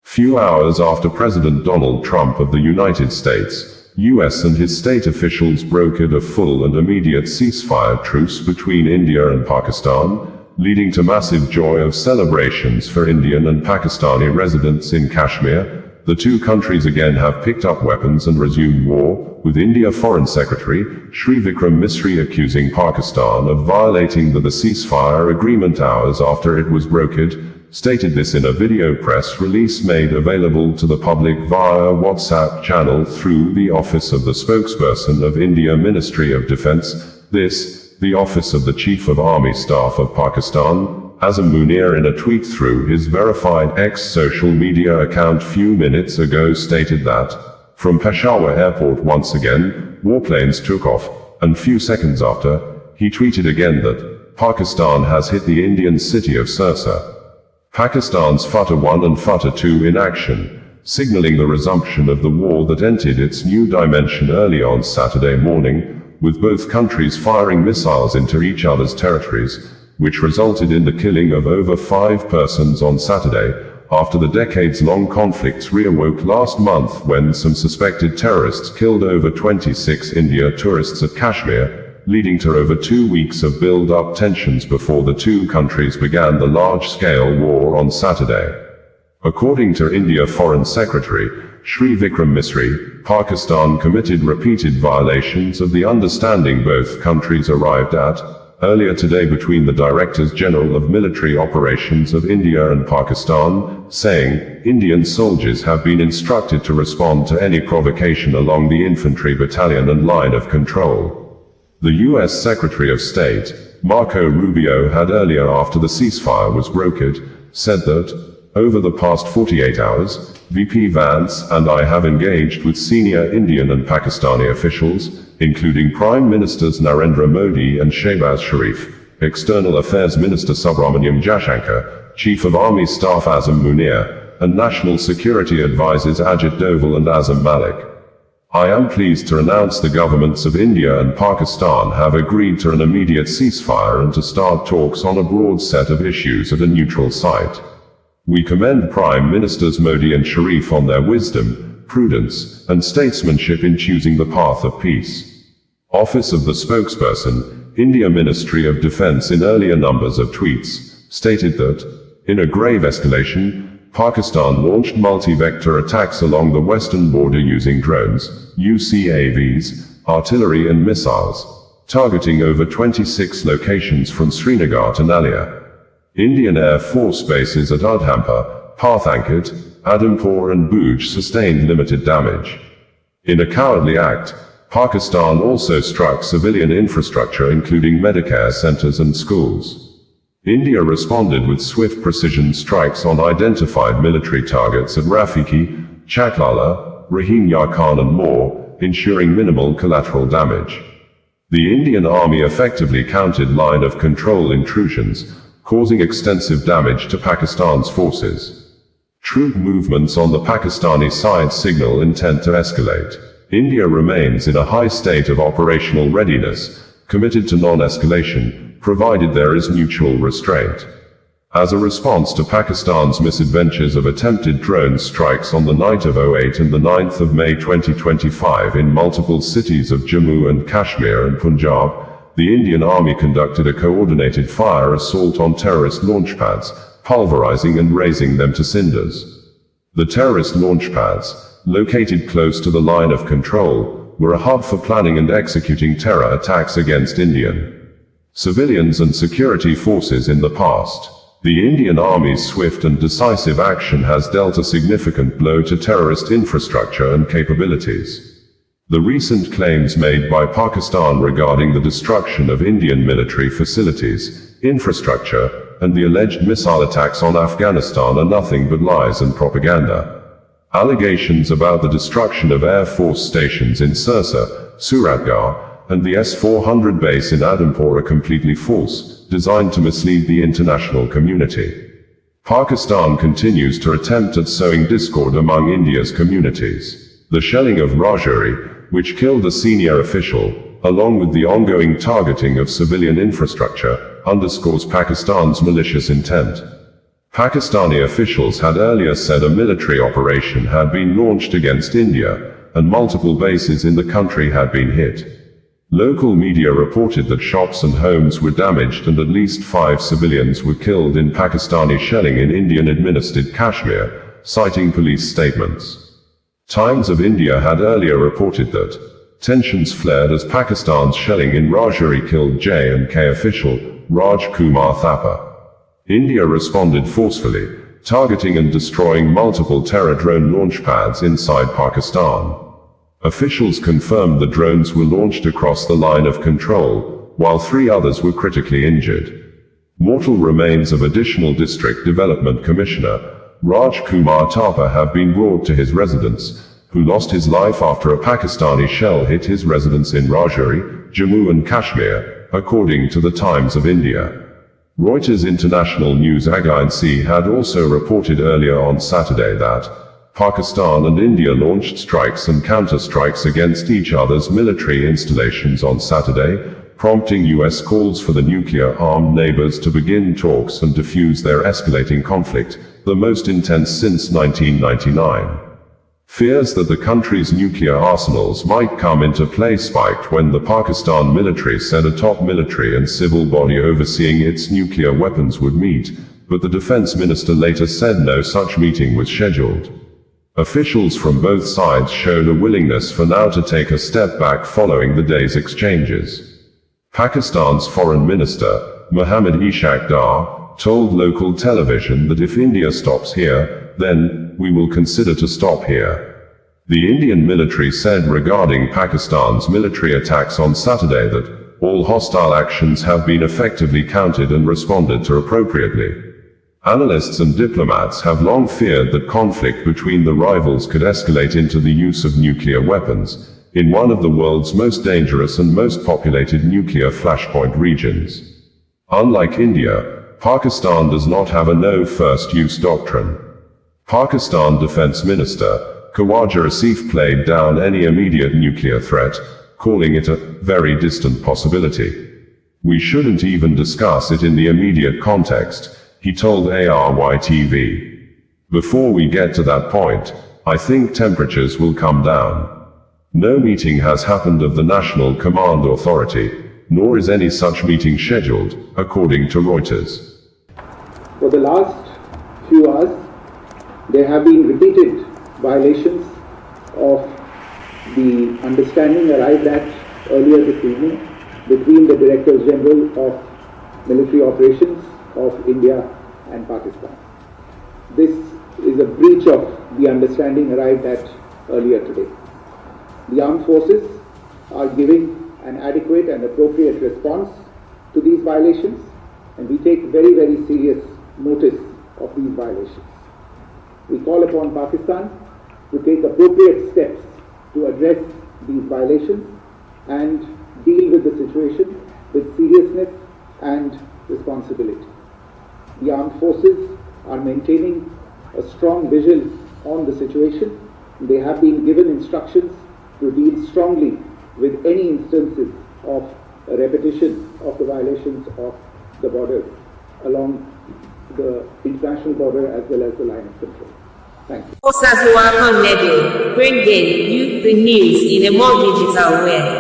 Few hours after President Donald Trump of the United States, US and his state officials brokered a full and immediate ceasefire truce between India and Pakistan, leading to massive joy of celebrations for Indian and Pakistani residents in Kashmir. The two countries again have picked up weapons and resumed war, with India Foreign Secretary Shri Vikram Misri accusing Pakistan of violating the ceasefire agreement hours after it was brokered, stated this in a video press release made available to the public via WhatsApp channel through the office of the spokesperson of India Ministry of Defence. The office of the Chief of Army Staff of Pakistan, Azam Munir, in a tweet through his verified X social media account few minutes ago stated that, from Peshawar airport once again, warplanes took off, and few seconds after, he tweeted again that, Pakistan has hit the Indian city of Sirsa. Pakistan's Fateh 1 and Fateh 2 in action, signaling the resumption of the war that entered its new dimension early on Saturday morning, with both countries firing missiles into each other's territories, which resulted in the killing of over 5 persons on Saturday, after the decades-long conflicts reawoke last month when some suspected terrorists killed over 26 India tourists at Kashmir, leading to over 2 weeks of build-up tensions before the two countries began the large-scale war on Saturday. According to India Foreign Secretary Shri Vikram Misri, Pakistan committed repeated violations of the understanding both countries arrived at earlier today between the Directors General of Military Operations of India and Pakistan, saying, Indian soldiers have been instructed to respond to any provocation along the infantry battalion and line of control. The U.S. Secretary of State, Marco Rubio, had earlier after the ceasefire was brokered, said that, over the past 48 hours, VP Vance and I have engaged with senior Indian and Pakistani officials, including Prime Ministers Narendra Modi and Shehbaz Sharif, External Affairs Minister Subramaniam Jaishankar, Chief of Army Staff Azam Munir, and National Security Advisors Ajit Doval and Azam Malik. I am pleased to announce the governments of India and Pakistan have agreed to an immediate ceasefire and to start talks on a broad set of issues at a neutral site. We commend Prime Ministers Modi and Sharif on their wisdom, prudence, and statesmanship in choosing the path of peace. Office of the Spokesperson, India Ministry of Defence, in earlier numbers of tweets, stated that, in a grave escalation, Pakistan launched multi-vector attacks along the western border using drones, UCAVs, artillery and missiles, targeting over 26 locations from Srinagar to Nalia. Indian Air Force bases at Udhampur, Pathankot, Adampur and Bhuj sustained limited damage. In a cowardly act, Pakistan also struck civilian infrastructure including Medicare centers and schools. India responded with swift precision strikes on identified military targets at Rafiki, Chaklala, Rahim Yar Khan and more, ensuring minimal collateral damage. The Indian Army effectively countered line of control intrusions, causing extensive damage to Pakistan's forces. Troop movements on the Pakistani side signal intent to escalate. India remains in a high state of operational readiness, committed to non-escalation, provided there is mutual restraint. As a response to Pakistan's misadventures of attempted drone strikes on the night of 8 and the 9th of May 2025 in multiple cities of Jammu and Kashmir and Punjab, the Indian Army conducted a coordinated fire assault on terrorist launchpads, pulverizing and razing them to cinders. The terrorist launchpads, located close to the line of control, were a hub for planning and executing terror attacks against Indian civilians and security forces in the past. The Indian Army's swift and decisive action has dealt a significant blow to terrorist infrastructure and capabilities. The recent claims made by Pakistan regarding the destruction of Indian military facilities, infrastructure, and the alleged missile attacks on Afghanistan are nothing but lies and propaganda. Allegations about the destruction of Air Force stations in Sirsa, Suratgarh, and the S-400 base in Adampur are completely false, designed to mislead the international community. Pakistan continues to attempt at sowing discord among India's communities. The shelling of Rajouri, which killed a senior official, along with the ongoing targeting of civilian infrastructure, underscores Pakistan's malicious intent. Pakistani officials had earlier said a military operation had been launched against India, and multiple bases in the country had been hit. Local media reported that shops and homes were damaged and at least 5 civilians were killed in Pakistani shelling in Indian-administered Kashmir, citing police statements. Times of India had earlier reported that tensions flared as Pakistan's shelling in Rajaury killed J&K official Raj Kumar Thapa. India responded forcefully, targeting and destroying multiple terror drone launch pads inside Pakistan. Officials confirmed the drones were launched across the line of control, while 3 others were critically injured. Mortal remains of Additional District Development Commissioner Raj Kumar Thapa have been brought to his residence, who lost his life after a Pakistani shell hit his residence in Rajaury, Jammu and Kashmir, according to the Times of India. Reuters international news agency had also reported earlier on Saturday that Pakistan and India launched strikes and counter-strikes against each other's military installations on Saturday, prompting US calls for the nuclear-armed neighbors to begin talks and defuse their escalating conflict, the most intense since 1999. Fears that the country's nuclear arsenals might come into play spiked when the Pakistan military said a top military and civil body overseeing its nuclear weapons would meet, but the defense minister later said no such meeting was scheduled. Officials from both sides showed a willingness for now to take a step back following the day's exchanges. Pakistan's foreign minister, Mohammad Ishaq Dar, told local television that if India stops here, then we will consider to stop here. The Indian military said regarding Pakistan's military attacks on Saturday that all hostile actions have been effectively countered and responded to appropriately. Analysts and diplomats have long feared that conflict between the rivals could escalate into the use of nuclear weapons, in one of the world's most dangerous and most populated nuclear flashpoint regions. Unlike India, Pakistan does not have a no first use doctrine. Pakistan Defense Minister Khawaja Asif played down any immediate nuclear threat, calling it a very distant possibility. We shouldn't even discuss it in the immediate context, he told ARY-TV. Before we get to that point, I think temperatures will come down. No meeting has happened of the National Command Authority, nor is any such meeting scheduled, according to Reuters. For the last few hours, there have been repeated violations of the understanding arrived at earlier this evening between the Directors General of Military Operations of India and Pakistan. This is a breach of the understanding arrived at earlier today. The armed forces are giving an adequate and appropriate response to these violations, and we take very, very serious notice of these violations. We call upon Pakistan to take appropriate steps to address these violations and deal with the situation with seriousness and responsibility. The armed forces are maintaining a strong vigil on the situation. They have been given instructions to deal strongly with any instances of a repetition of the violations of the borders along the international border as well as the line of control. Thank you. Bringing you the news in a more digital way.